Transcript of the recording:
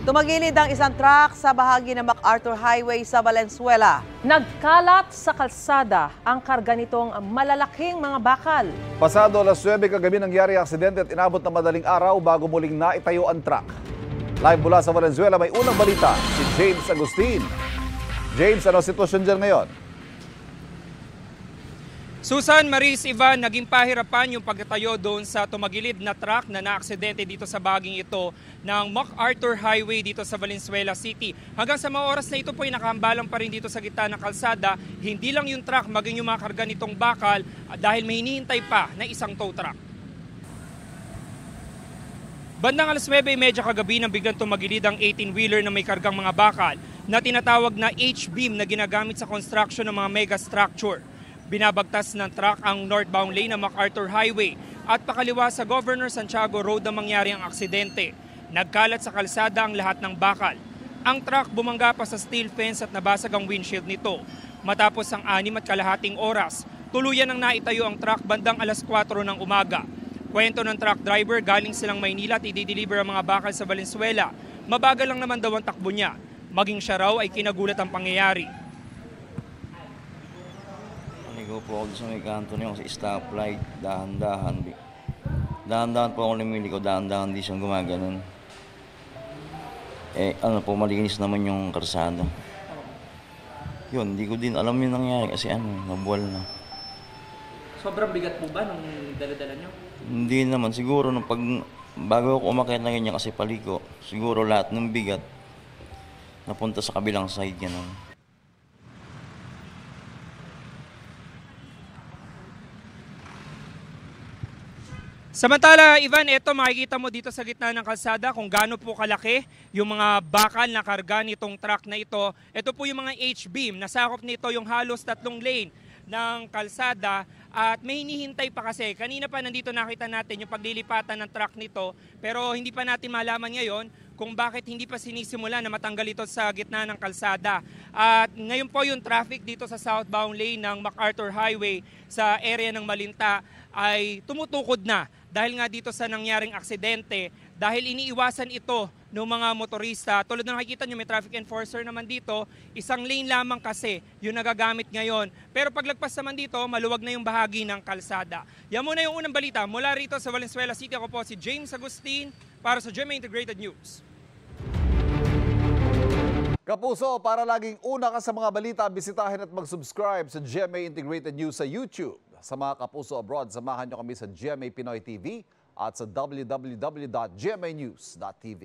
Tumagilid ang isang truck sa bahagi ng MacArthur Highway sa Valenzuela. Nagkalat sa kalsada ang karga nitong malalaking mga bakal. Pasado alas 9 kagabi nangyari ang aksidente at inabot na madaling araw bago muling naitayo ang truck. Live mula sa Valenzuela, may unang balita si James Agustin. James, ano ang sitwasyon dyan ngayon? Susan, Maris, Ivan, naging pahirapan yung pagtayo doon sa tumagilid na truck na naaksidente dito sa baging ito ng MacArthur Highway dito sa Valenzuela City. Hanggang sa mga oras na ito po ay nakahambalang pa rin dito sa gitna ng kalsada. Hindi lang yung truck, maging yung mga karga nitong bakal dahil may hinihintay pa na isang tow truck. Bandang alas 9:30 kagabi nang biglang tumagilid ang 18-wheeler na may kargang mga bakal na tinatawag na H-beam na ginagamit sa construction ng mga mega structure. Binabagtas ng truck ang northbound lane ng MacArthur Highway at pakaliwa sa Governor Santiago Road na mangyari ang aksidente. Nagkalat sa kalsada ang lahat ng bakal. Ang truck bumangga pa sa steel fence at nabasag ang windshield nito. Matapos ang 6.5 oras, tuluyan ang naitayo ang truck bandang alas 4 ng umaga. Kwento ng truck driver, galing silang Maynila at i-deliver ang mga bakal sa Valenzuela. Mabagal lang naman daw ang takbo niya. Maging siya raw ay kinagulat ang pangyayari. Naligo po ako sa may kanto niyo sa stoplight, dahan-dahan. Dahan-dahan po ako lumiliko, dahan-dahan di siyang gumaganon. Malinis naman yung karsada. Yun, hindi ko din alam yung nangyari kasi nabuwal na. Sobrang bigat po ba nung dala-dala niyo? Hindi naman, siguro bago ako umakyat na ganyan kasi paliko, siguro lahat ng bigat napunta sa kabilang side ganun. Samantala, Ivan, ito makikita mo dito sa gitna ng kalsada kung gaano po kalaki yung mga bakal na karga nitong truck na ito. Ito po yung mga H-beam. Nasakop nito yung halos 3 lane ng kalsada at may hinihintay pa kasi. Kanina pa nandito nakita natin yung paglilipatan ng truck nito pero hindi pa natin malaman ngayon kung bakit hindi pa sinisimula na matanggal ito sa gitna ng kalsada. At ngayon po yung traffic dito sa southbound lane ng MacArthur Highway sa area ng Malinta ay tumutukod na dahil nga dito sa nangyaring aksidente dahil iniiwasan ito ng mga motorista. Tulad na nakikita nyo, may traffic enforcer naman dito, isang lane lamang kasi yung nagagamit ngayon. Pero paglagpas naman dito, maluwag na yung bahagi ng kalsada. Yan muna yung unang balita. Mula rito sa Valenzuela City, ako po si James Agustin para sa GMA Integrated News. Kapuso, para laging una ka sa mga balita, bisitahin at mag-subscribe sa GMA Integrated News sa YouTube. Sa mga kapuso abroad, samahan nyo kami sa GMA Pinoy TV at sa www.gmanews.tv.